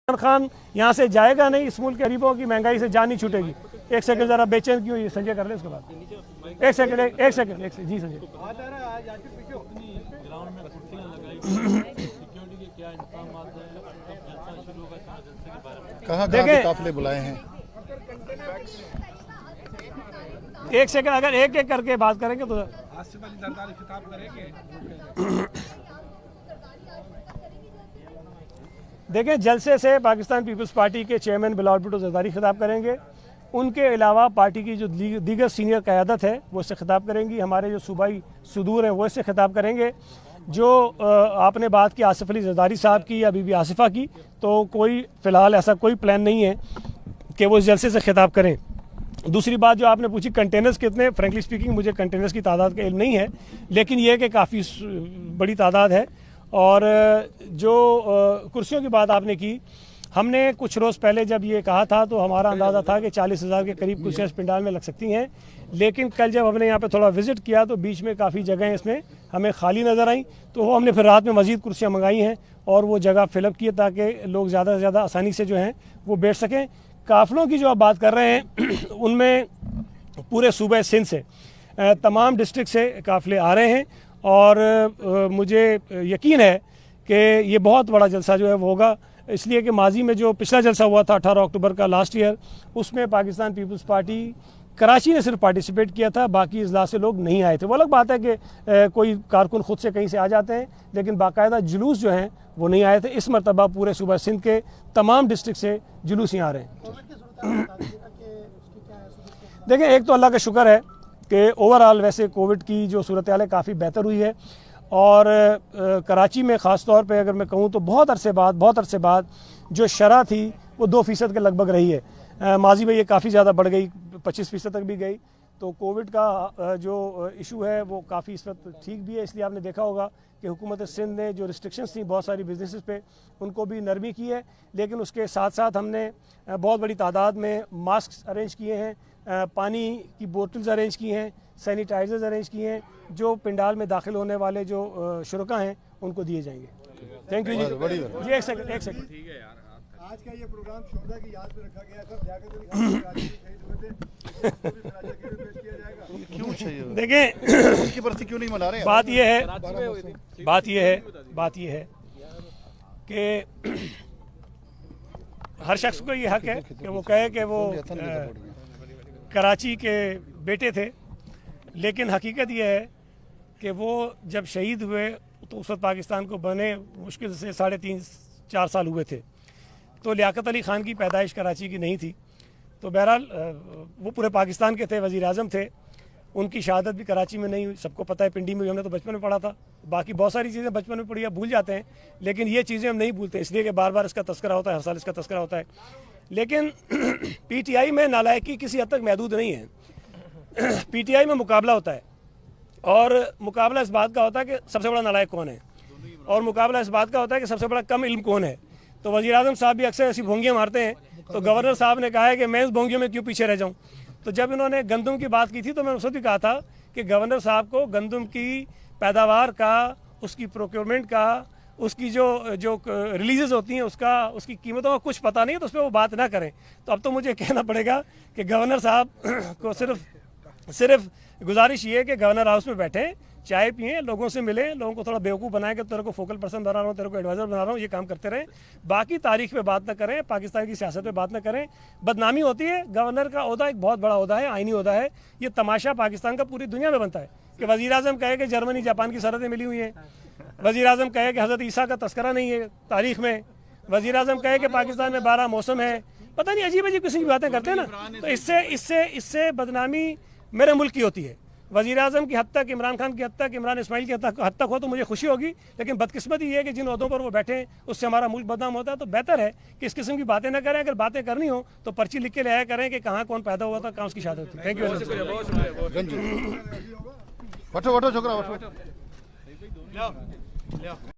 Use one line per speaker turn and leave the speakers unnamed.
इमरान खान यहाँ से जाएगा नहीं, इस मुल्क के गरीबों की महंगाई से जान नहीं छूटेगी। एक सेकंड जरा बेचैन क्यों, ये संजय कर ले उसके बाद। एक सेकंड जी संजय।
कहाँ के काफिले बुलाए हैं?
एक सेकंड, अगर एक एक करके बात करेंगे तो देखें, जलसे से पाकिस्तान पीपल्स पार्टी के चेयरमैन बिलावल भुट्टो जरदारी खिताब करेंगे। उनके अलावा पार्टी की जो दीगर सीनियर क़यादत है वो इससे खिताब करेंगी। हमारे जो सूबाई सुदूर हैं वो इससे खिताब करेंगे। जो आपने बात की आसिफ अली जरदारी साहब की या बीबी आसिफा की, तो कोई फ़िलहाल ऐसा कोई प्लान नहीं है कि वो इस जलसे से खिताब करें। दूसरी बात जो आपने पूछी कंटेनर्स कितने, फ्रेंकली स्पीकिंग मुझे कंटेनर्स की तादाद का इल्म नहीं है, लेकिन यह कि काफ़ी बड़ी तादाद है। और जो कुर्सियों की बात आपने की, हमने कुछ रोज़ पहले जब ये कहा था तो हमारा अंदाज़ा था कि 40,000 के करीब कुर्सियाँ इस पंडाल में लग सकती हैं, लेकिन कल जब हमने यहाँ पे थोड़ा विज़िट किया तो बीच में काफ़ी जगहें इसमें हमें खाली नज़र आई, तो वो हमने फिर रात में मज़ीद कुर्सियाँ मंगाई हैं और वो जगह फिलअप की ताकि लोग ज़्यादा से ज़्यादा आसानी से जो हैं वो बैठ सकें। काफ़िलों की जो आप बात कर रहे हैं उनमें पूरे सूबे सिंध से तमाम डिस्ट्रिक्ट से काफ़िले आ रहे हैं और मुझे यकीन है कि ये बहुत बड़ा जलसा जो है वो होगा, इसलिए कि माजी में जो पिछला जलसा हुआ था 18 अक्टूबर का लास्ट ईयर, उसमें पाकिस्तान पीपल्स पार्टी कराची ने सिर्फ पार्टिसिपेट किया था, बाकी इजला से लोग नहीं आए थे। वो अलग बात है कि कोई कारकुन खुद से कहीं से आ जाते हैं, लेकिन बाकायदा जुलूस जो हैं वो नहीं आए थे। इस मरतबा पूरे सूबा सिंध के तमाम डिस्ट्रिक्ट से जुलूस ही आ रहे हैं। देखें, एक तो अल्लाह का शुक्र है कि ओवरऑल वैसे कोविड की जो सूरत हाल है काफ़ी बेहतर हुई है और कराची में ख़ास तौर पे अगर मैं कहूँ तो बहुत अरसे बाद जो शरह थी वो 2% के लगभग रही है। माजी में ये काफ़ी ज़्यादा बढ़ गई, 25% तक भी गई। तो कोविड का जो इशू है वो काफ़ी इस वक्त ठीक भी है, इसलिए आपने देखा होगा कि हुकूमत सिंध ने जो रिस्ट्रिक्शंस थी बहुत सारी बिजनेसेस पे उनको भी नरमी की है, लेकिन उसके साथ साथ हमने बहुत बड़ी तादाद में मास्क अरेंज किए हैं, पानी की बोतल्स अरेंज की हैं, सैनिटाइजर्स अरेंज किए हैं, जो पिंडाल में दाखिल होने वाले जो शुरका हैं उनको दिए जाएंगे। थैंक यू जी। एक सेकंड ठीक है यार,
आज का ये प्रोग्राम शोधा की याद में रखा गया था।
क्यों चाहिए?
देखें,
उनकी बरसी क्यों नहीं मना रहे?
बात यह है कि हर शख्स को ये हक है कि वो कहे कि वो कराची के बेटे थे, लेकिन हकीकत यह है कि वो जब शहीद हुए तो उस वक्त पाकिस्तान को बने मुश्किल से 3.5-4 साल हुए थे। तो लियाकत अली ख़ान की पैदाइश कराची की नहीं थी, तो बहरहाल वो पूरे पाकिस्तान के थे, वज़ीर आज़म थे। उनकी शहादत भी कराची में नहीं हुई, सबको पता है, पिंडी में हमने तो बचपन में पढ़ा था। बाकी बहुत सारी चीज़ें बचपन में पढ़ी या भूल जाते हैं, लेकिन ये चीज़ें हम नहीं भूलते, इसलिए कि बार बार इसका तस्करा होता है, हर साल इसका तस्करा होता है। लेकिन PTI में नालायकी किसी हद तक महदूद नहीं है। PTI में मुकाबला होता है और मुकाबला इस बात का होता है कि सबसे बड़ा नालायक कौन है, और मुकाबला इस बात का होता है कि सबसे बड़ा कम इल्म कौन है। तो वज़ीर आज़म साहब भी अक्सर ऐसी भोंगियाँ मारते हैं, तो गवर्नर साहब ने कहा है कि मैं इस भोंगियों में क्यों पीछे रह जाऊँ। तो जब इन्होंने गंदम की बात की थी तो मैंने उस वक्त भी कहा था कि गवर्नर साहब को गंदम की पैदावार का, उसकी प्रोक्योरमेंट का, उसकी जो रिलीजेस होती हैं उसकी कीमतों का कुछ पता नहीं है, तो उस पर वो बात ना करें। तो अब तो मुझे कहना पड़ेगा कि गवर्नर साहब को सिर्फ गुजारिश ये है कि गवर्नर हाउस में बैठें, चाय पिएं, लोगों से मिलें, लोगों को थोड़ा बेवकूफ़ बनाएं कि तेरे को फोकल पर्सन बना रहा हूँ, तेरे को एडवाइज़र बना रहा हूँ, ये काम करते रहें। बाकी तारीख पे बात ना करें, पाकिस्तान की सियासत पे बात ना करें, बदनामी होती है। गवर्नर का ओहदा एक बहुत बड़ा ओहदा है, आइनी ओहदा है। ये तमाशा पाकिस्तान का पूरी दुनिया में बनता है कि वज़ीर आज़म कहे कि जर्मनी जापान की सरहदें मिली हुई हैं, वज़ीर आज़म कहे कि हज़रत ईसा का तस्करा नहीं है तारीख में, वज़ीर आज़म कहे कि पाकिस्तान में 12 मौसम है। पता नहीं अजीब अजीब किस्म की बातें करते हैं ना, तो इससे बदनामी मेरे मुल्क की होती है। वज़ीर आज़म की हद तक, इमरान खान की हद तक, इमरान इस्माइल की हद तक हो तो मुझे खुशी होगी, लेकिन बदकिस्मती ये है कि जिन ओहदों पर वो बैठे उससे हमारा मुल्क बदनाम होता है। तो बेहतर है कि इस किस्म की बातें ना करें। अगर बातें करनी हो तो पर्ची लिख के ले आया करें कि कहाँ कौन पैदा हुआ था, कहाँ उसकी शहादत थी। Thank you.